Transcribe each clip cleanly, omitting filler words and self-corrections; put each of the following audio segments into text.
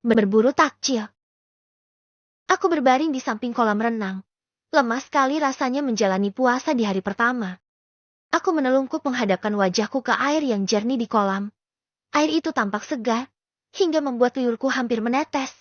Berburu takjil. Aku berbaring di samping kolam renang. Lemas sekali rasanya menjalani puasa di hari pertama. Aku menelungkup menghadapkan wajahku ke air yang jernih di kolam. Air itu tampak segar, hingga membuat liurku hampir menetes.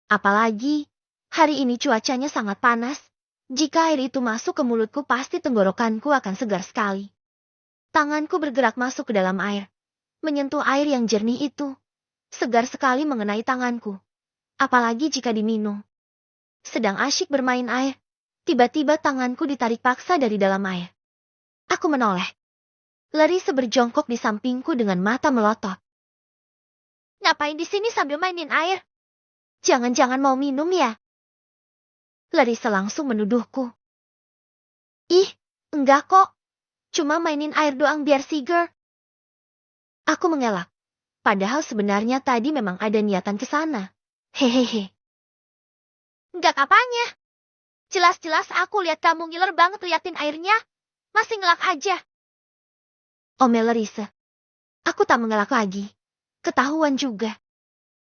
Apalagi, hari ini cuacanya sangat panas. Jika air itu masuk ke mulutku pasti tenggorokanku akan segar sekali. Tanganku bergerak masuk ke dalam air, menyentuh air yang jernih itu. Segar sekali mengenai tanganku. Apalagi jika diminum. Sedang asyik bermain air, tiba-tiba tanganku ditarik paksa dari dalam air. Aku menoleh. Larissa berjongkok di sampingku dengan mata melotot. Ngapain di sini sambil mainin air? Jangan-jangan mau minum ya? Larissa langsung menuduhku. Ih, enggak kok. Cuma mainin air doang biar seger. Aku mengelak. Padahal sebenarnya tadi memang ada niatan ke sana. Hehehe. Enggak apanya. Jelas-jelas aku lihat kamu ngiler banget liatin airnya. Masih ngelak aja. Omel Larissa. Aku tak mengelak lagi. Ketahuan juga.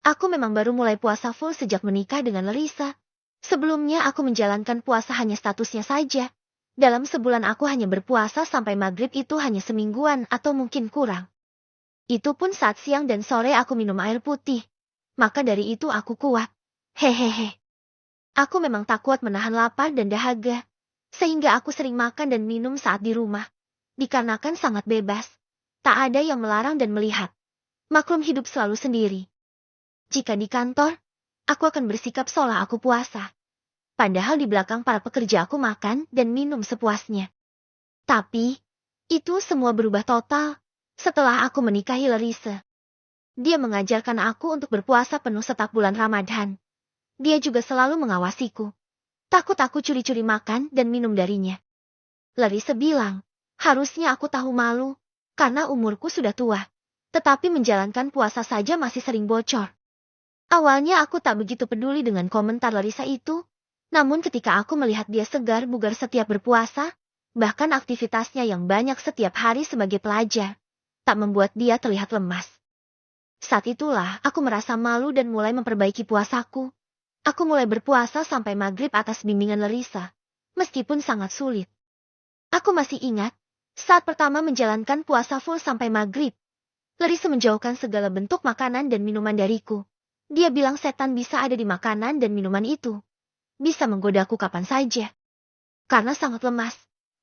Aku memang baru mulai puasa full sejak menikah dengan Larissa. Sebelumnya aku menjalankan puasa hanya statusnya saja. Dalam sebulan aku hanya berpuasa sampai maghrib itu hanya semingguan atau mungkin kurang. Itu pun saat siang dan sore aku minum air putih. Maka dari itu aku kuat. Hehehe. Aku memang tak kuat menahan lapar dan dahaga. Sehingga aku sering makan dan minum saat di rumah. Dikarenakan sangat bebas. Tak ada yang melarang dan melihat. Maklum hidup selalu sendiri. Jika di kantor, aku akan bersikap seolah aku puasa. Padahal di belakang para pekerja aku makan dan minum sepuasnya. Tapi, itu semua berubah total setelah aku menikahi Larissa. Dia mengajarkan aku untuk berpuasa penuh setiap bulan Ramadan. Dia juga selalu mengawasiku. Takut aku curi-curi makan dan minum darinya. Larissa bilang, harusnya aku tahu malu, karena umurku sudah tua. Tetapi menjalankan puasa saja masih sering bocor. Awalnya aku tak begitu peduli dengan komentar Larissa itu. Namun ketika aku melihat dia segar bugar setiap berpuasa, bahkan aktivitasnya yang banyak setiap hari sebagai pelajar, tak membuat dia terlihat lemas. Saat itulah aku merasa malu dan mulai memperbaiki puasaku. Aku mulai berpuasa sampai maghrib atas bimbingan Larissa, meskipun sangat sulit. Aku masih ingat, saat pertama menjalankan puasa full sampai maghrib, Larissa menjauhkan segala bentuk makanan dan minuman dariku. Dia bilang setan bisa ada di makanan dan minuman itu. Bisa menggodaku kapan saja. Karena sangat lemas,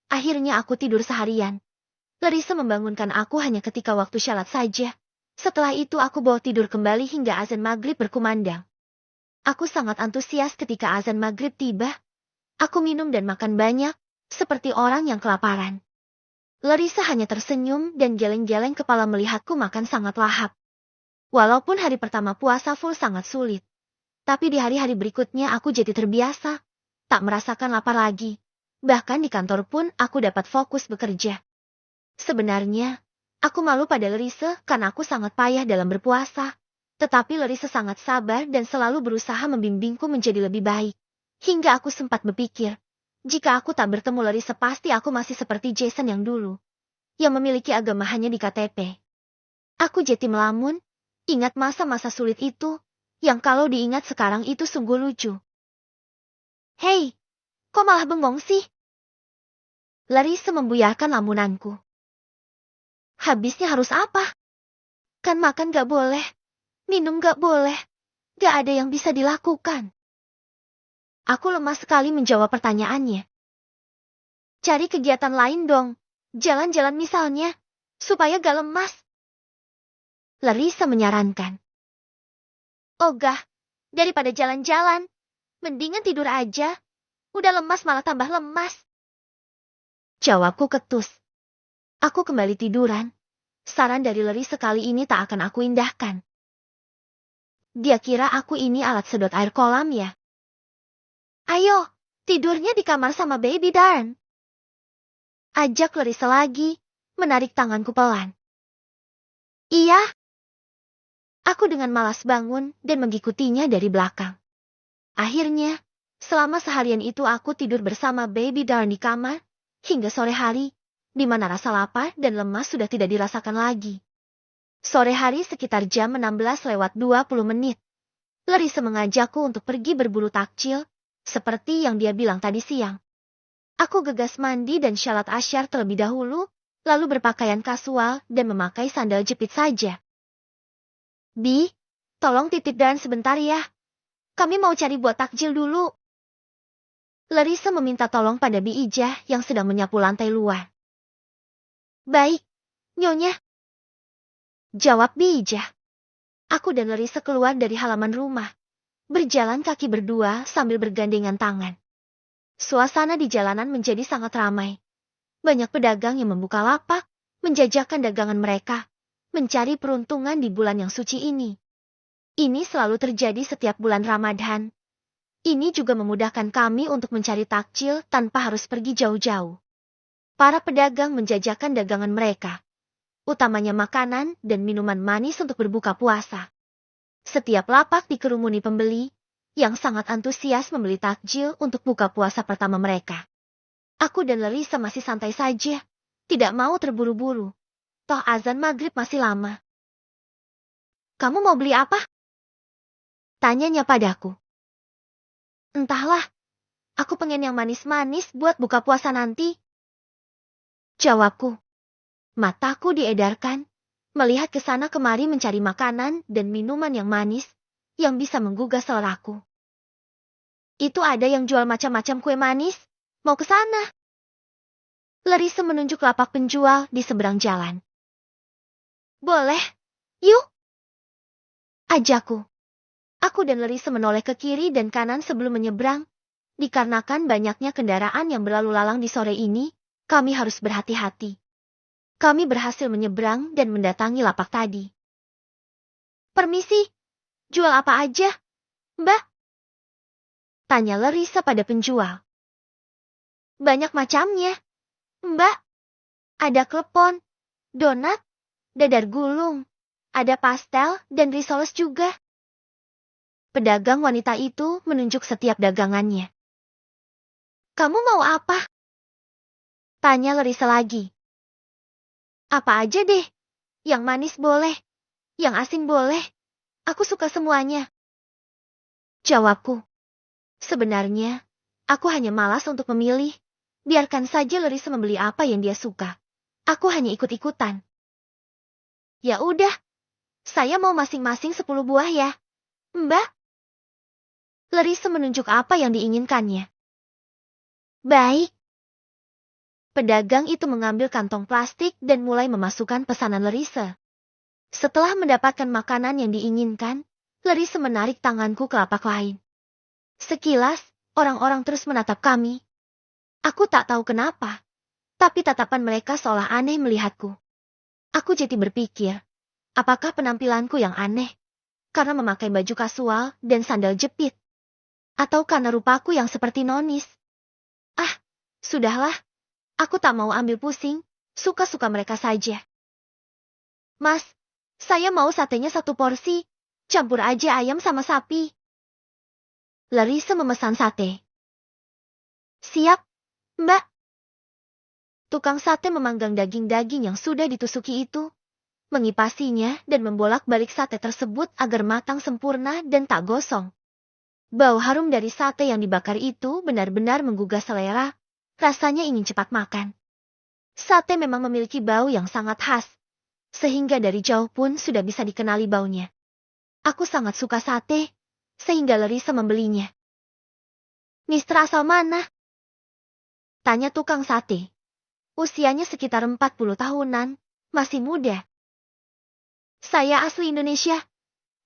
akhirnya aku tidur seharian. Larissa membangunkan aku hanya ketika waktu syalat saja. Setelah itu aku bawa tidur kembali hingga azan maghrib berkumandang. Aku sangat antusias ketika azan maghrib tiba. Aku minum dan makan banyak, seperti orang yang kelaparan. Larissa hanya tersenyum dan geleng-geleng kepala melihatku makan sangat lahap. Walaupun hari pertama puasa full sangat sulit. Tapi di hari-hari berikutnya aku jadi terbiasa. Tak merasakan lapar lagi. Bahkan di kantor pun aku dapat fokus bekerja. Sebenarnya, aku malu pada Larissa karena aku sangat payah dalam berpuasa. Tetapi Larissa sangat sabar dan selalu berusaha membimbingku menjadi lebih baik. Hingga aku sempat berpikir, jika aku tak bertemu Larissa pasti aku masih seperti Jason yang dulu. Yang memiliki agama hanya di KTP. Aku jadi melamun, ingat masa-masa sulit itu. Yang kalau diingat sekarang itu sungguh lucu. Hei, kok malah bengong sih? Larissa membuyarkan lamunanku. Habisnya harus apa? Kan makan gak boleh, minum gak boleh, gak ada yang bisa dilakukan. Aku lemas sekali menjawab pertanyaannya. Cari kegiatan lain dong, jalan-jalan misalnya, supaya gak lemas. Larissa menyarankan. Ogah, daripada jalan-jalan, mendingan tidur aja. Udah lemas malah tambah lemas. Jawabku ketus. Aku kembali tiduran. Saran dari Larissa sekali ini tak akan aku indahkan. Dia kira aku ini alat sedot air kolam ya. Ayo, tidurnya di kamar sama baby darn. Ajak Larissa lagi, menarik tanganku pelan. Iya. Aku dengan malas bangun dan mengikutinya dari belakang. Akhirnya, selama seharian itu aku tidur bersama baby darn di kamar, hingga sore hari, di mana rasa lapar dan lemas sudah tidak dirasakan lagi. Sore hari sekitar jam 16 lewat 20 menit. Larissa mengajakku untuk pergi berburu takjil, seperti yang dia bilang tadi siang. Aku gegas mandi dan syalat asyar terlebih dahulu, lalu berpakaian kasual dan memakai sandal jepit saja. Bi, tolong titip Dan sebentar ya. Kami mau cari buat takjil dulu. Larissa meminta tolong pada Bi Ijah yang sedang menyapu lantai luar. Baik, Nyonya. Jawab Bi Ijah. Aku dan Larissa keluar dari halaman rumah, berjalan kaki berdua sambil bergandengan tangan. Suasana di jalanan menjadi sangat ramai. Banyak pedagang yang membuka lapak, menjajakan dagangan mereka, mencari peruntungan di bulan yang suci ini. Ini selalu terjadi setiap bulan Ramadan. Ini juga memudahkan kami untuk mencari takjil tanpa harus pergi jauh-jauh. Para pedagang menjajakan dagangan mereka, utamanya makanan dan minuman manis untuk berbuka puasa. Setiap lapak dikerumuni pembeli yang sangat antusias membeli takjil untuk buka puasa pertama mereka. Aku dan Larissa masih santai saja, tidak mau terburu-buru. Toh azan maghrib masih lama. Kamu mau beli apa? Tanyanya padaku. Entahlah, aku pengen yang manis-manis buat buka puasa nanti. Jawabku. Mataku diedarkan, melihat ke sana kemari mencari makanan dan minuman yang manis, yang bisa menggugah seleraku. Itu ada yang jual macam-macam kue manis, mau ke sana. Larissa menunjuk lapak penjual di seberang jalan. Boleh, yuk. Ajakku. Aku dan Larissa menoleh ke kiri dan kanan sebelum menyeberang. Dikarenakan banyaknya kendaraan yang berlalu lalang di sore ini, kami harus berhati-hati. Kami berhasil menyeberang dan mendatangi lapak tadi. Permisi, jual apa aja, Mbak? Tanya Larissa pada penjual. Banyak macamnya, Mbak. Ada klepon, donat, dadar gulung, ada pastel dan risoles juga. Pedagang wanita itu menunjuk setiap dagangannya. Kamu mau apa? Tanya Larissa lagi. Apa aja deh. Yang manis boleh. Yang asin boleh. Aku suka semuanya. Jawabku. Sebenarnya, aku hanya malas untuk memilih. Biarkan saja Larissa membeli apa yang dia suka. Aku hanya ikut-ikutan. Ya udah. Saya mau masing-masing 10 buah ya, Mbak. Larissa menunjuk apa yang diinginkannya. Baik. Pedagang itu mengambil kantong plastik dan mulai memasukkan pesanan Larissa. Setelah mendapatkan makanan yang diinginkan, Larissa menarik tanganku ke lapak lain. Sekilas, orang-orang terus menatap kami. Aku tak tahu kenapa, tapi tatapan mereka seolah aneh melihatku. Aku jadi berpikir, apakah penampilanku yang aneh? Karena memakai baju kasual dan sandal jepit. Atau karena rupaku yang seperti nonis? Ah, sudahlah. Aku tak mau ambil pusing, suka-suka mereka saja. Mas, saya mau satenya 1 porsi, campur aja ayam sama sapi. Larissa memesan sate. Siap, Mbak. Tukang sate memanggang daging-daging yang sudah ditusuki itu, mengipasinya dan membolak-balik sate tersebut agar matang sempurna dan tak gosong. Bau harum dari sate yang dibakar itu benar-benar menggugah selera. Rasanya ingin cepat makan. Sate memang memiliki bau yang sangat khas, sehingga dari jauh pun sudah bisa dikenali baunya. Aku sangat suka sate, sehingga Larissa membelinya. Mister asal mana? Tanya tukang sate. Usianya sekitar 40 tahunan, masih muda. Saya asli Indonesia.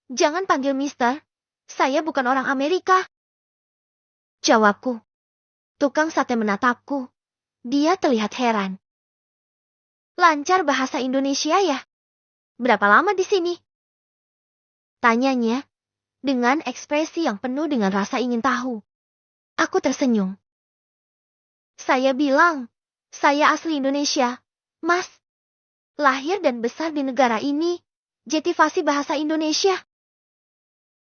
Jangan panggil mister, saya bukan orang Amerika. Jawabku. Tukang sate menatapku. Dia terlihat heran. Lancar bahasa Indonesia ya? Berapa lama di sini? Tanyanya, dengan ekspresi yang penuh dengan rasa ingin tahu. Aku tersenyum. Saya bilang, saya asli Indonesia, Mas. Lahir dan besar di negara ini, jadi fasih bahasa Indonesia.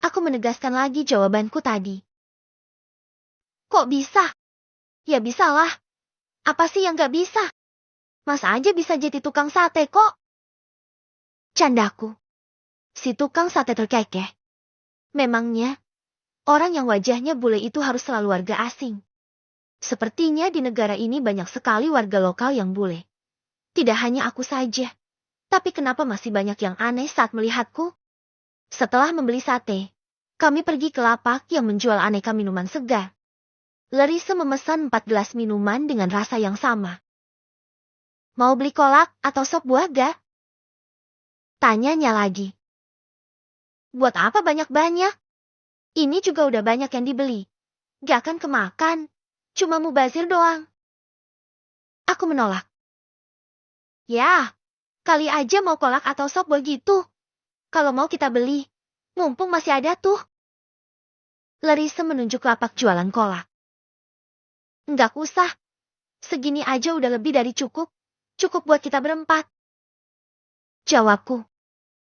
Aku menegaskan lagi jawabanku tadi. Kok bisa? Ya bisalah. Apa sih yang gak bisa? Mas aja bisa jadi tukang sate kok. Candaku. Si tukang sate terkekeh. Memangnya, orang yang wajahnya bule itu harus selalu warga asing. Sepertinya di negara ini banyak sekali warga lokal yang bule. Tidak hanya aku saja. Tapi kenapa masih banyak yang aneh saat melihatku? Setelah membeli sate, kami pergi ke lapak yang menjual aneka minuman segar. Larissa memesan 4 gelas minuman dengan rasa yang sama. Mau beli kolak atau sop buah ga? Tanyanya lagi. Buat apa banyak-banyak? Ini juga udah banyak yang dibeli. Gak akan kemakan. Cuma mubazir doang. Aku menolak. Ya, kali aja mau kolak atau sop buah gitu. Kalau mau kita beli. Mumpung masih ada tuh. Larissa menunjuk lapak jualan kolak. Enggak usah. Segini aja udah lebih dari cukup. Cukup buat kita berempat. Jawabku.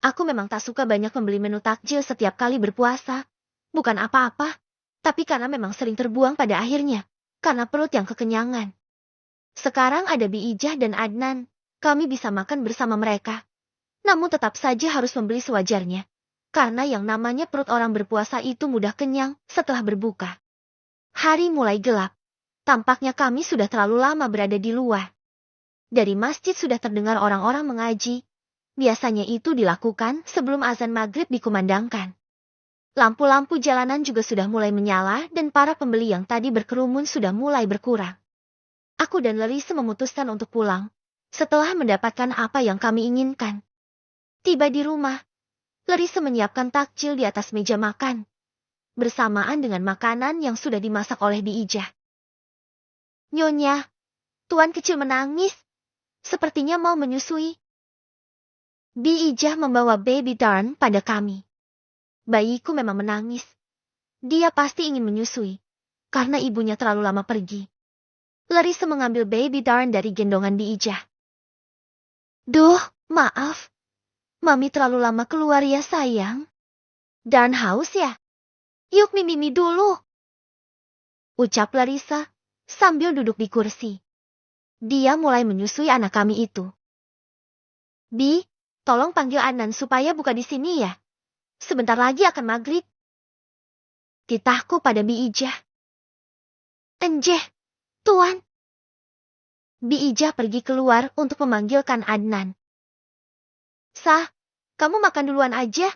Aku memang tak suka banyak membeli menu takjil setiap kali berpuasa. Bukan apa-apa. Tapi karena memang sering terbuang pada akhirnya. Karena perut yang kekenyangan. Sekarang ada Bi Ijah dan Adnan. Kami bisa makan bersama mereka. Namun tetap saja harus membeli sewajarnya. Karena yang namanya perut orang berpuasa itu mudah kenyang setelah berbuka. Hari mulai gelap. Tampaknya kami sudah terlalu lama berada di luar. Dari masjid sudah terdengar orang-orang mengaji. Biasanya itu dilakukan sebelum azan maghrib dikumandangkan. Lampu-lampu jalanan juga sudah mulai menyala dan para pembeli yang tadi berkerumun sudah mulai berkurang. Aku dan Larissa memutuskan untuk pulang. Setelah mendapatkan apa yang kami inginkan. Tiba di rumah. Larissa menyiapkan takjil di atas meja makan. Bersamaan dengan makanan yang sudah dimasak oleh Bi Ijah. Nyonya, Tuan kecil menangis. Sepertinya mau menyusui. Bi Ijah membawa baby Darn pada kami. Bayiku memang menangis. Dia pasti ingin menyusui. Karena ibunya terlalu lama pergi. Larissa mengambil baby Darn dari gendongan Bi Ijah. Duh, maaf. Mami terlalu lama keluar ya sayang. Darn haus ya? Yuk mimi dulu. Ucap Larissa sambil duduk di kursi. Dia mulai menyusui anak kami itu. Bi, tolong panggil Adnan supaya buka di sini ya. Sebentar lagi akan maghrib. Titahku pada Bi Ijah. Enjeh, Tuan. Bi Ijah pergi keluar untuk memanggilkan Adnan. Sah, kamu makan duluan aja.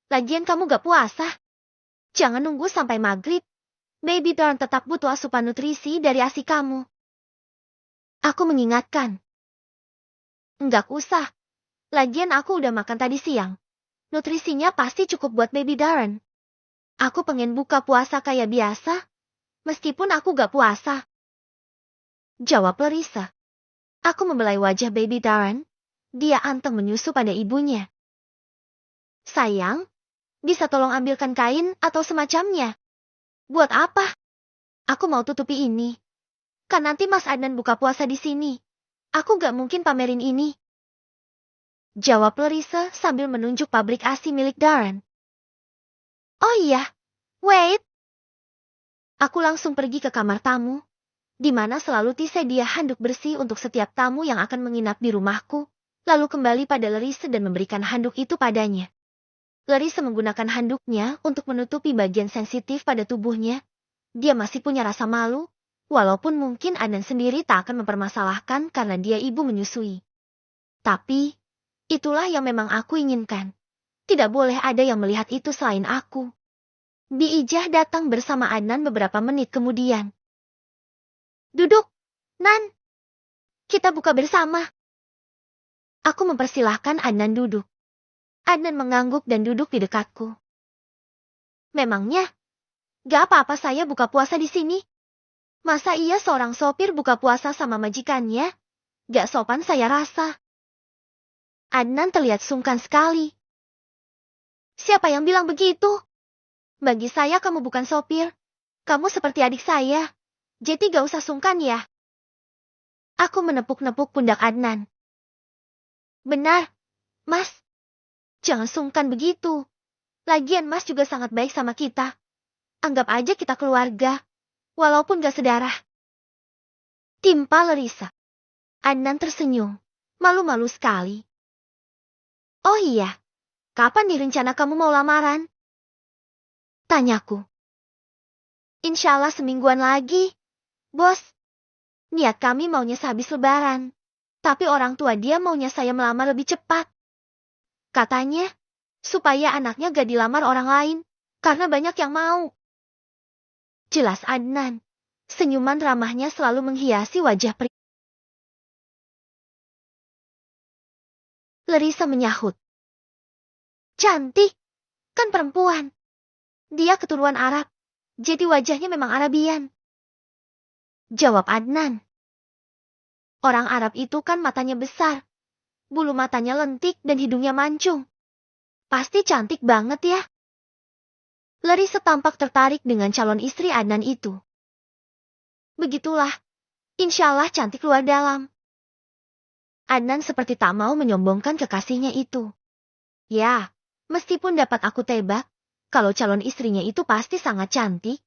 Lagian kamu gak puasa. Jangan nunggu sampai maghrib. Baby Darn tetap butuh asupan nutrisi dari ASI kamu. Aku mengingatkan. Enggak usah. Lagian aku udah makan tadi siang. Nutrisinya pasti cukup buat Baby Darren. Aku pengen buka puasa kayak biasa. Meskipun aku gak puasa. Jawab Larissa. Aku membelai wajah Baby Darren. Dia anteng menyusu pada ibunya. Sayang, bisa tolong ambilkan kain atau semacamnya. Buat apa? Aku mau tutupi ini. Kan nanti Mas Adnan buka puasa di sini. Aku gak mungkin pamerin ini. Jawab Larissa sambil menunjuk pabrik ASI milik Darren. Oh iya, wait. Aku langsung pergi ke kamar tamu, di mana selalu tersedia handuk bersih untuk setiap tamu yang akan menginap di rumahku, lalu kembali pada Larissa dan memberikan handuk itu padanya. Larissa menggunakan handuknya untuk menutupi bagian sensitif pada tubuhnya. Dia masih punya rasa malu, walaupun mungkin Adnan sendiri tak akan mempermasalahkan karena dia ibu menyusui. Tapi, itulah yang memang aku inginkan. Tidak boleh ada yang melihat itu selain aku. Bi Ijah datang bersama Adnan beberapa menit kemudian. Duduk, Nan. Kita buka bersama. Aku mempersilahkan Adnan duduk. Adnan mengangguk dan duduk di dekatku. Memangnya, gak apa-apa saya buka puasa di sini. Masa iya seorang sopir buka puasa sama majikannya? Gak sopan saya rasa. Adnan terlihat sungkan sekali. Siapa yang bilang begitu? Bagi saya kamu bukan sopir. Kamu seperti adik saya. Jadi gak usah sungkan ya. Aku menepuk-nepuk pundak Adnan. Benar, Mas. Jangan sungkan begitu. Lagian Mas juga sangat baik sama kita. Anggap aja kita keluarga. Walaupun gak sedarah. Timpa Larissa. Adnan tersenyum. Malu-malu sekali. Oh iya, kapan nih rencana kamu mau lamaran? Tanyaku. Insya Allah semingguan lagi, bos. Niat kami maunya sehabis lebaran. Tapi orang tua dia maunya saya melamar lebih cepat. Katanya, supaya anaknya gak dilamar orang lain, karena banyak yang mau. Jelas Adnan. Senyuman ramahnya selalu menghiasi wajah pria. Larissa menyahut. Cantik, kan perempuan. Dia keturunan Arab, jadi wajahnya memang Arabian. Jawab Adnan. Orang Arab itu kan matanya besar, bulu matanya lentik dan hidungnya mancung. Pasti cantik banget ya. Larissa tampak tertarik dengan calon istri Adnan itu. Begitulah, insya Allah cantik luar dalam. Adnan seperti tak mau menyombongkan kekasihnya itu. Ya, meskipun dapat aku tebak, kalau calon istrinya itu pasti sangat cantik.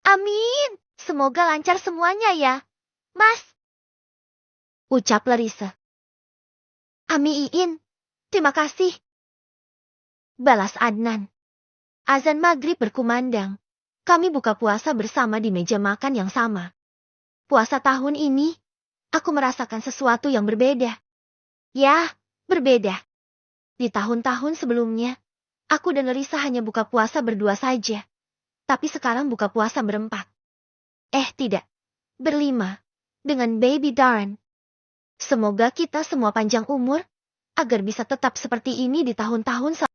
Amin, semoga lancar semuanya ya, Mas. Ucap Larissa. Amin, terima kasih. Balas Adnan. Azan maghrib berkumandang. Kami buka puasa bersama di meja makan yang sama. Puasa tahun ini, aku merasakan sesuatu yang berbeda. Ya, berbeda. Di tahun-tahun sebelumnya, aku dan Larissa hanya buka puasa berdua saja. Tapi sekarang buka puasa berempat. Tidak. Berlima. Dengan baby Darren. Semoga kita semua panjang umur, agar bisa tetap seperti ini di tahun-tahun selanjutnya.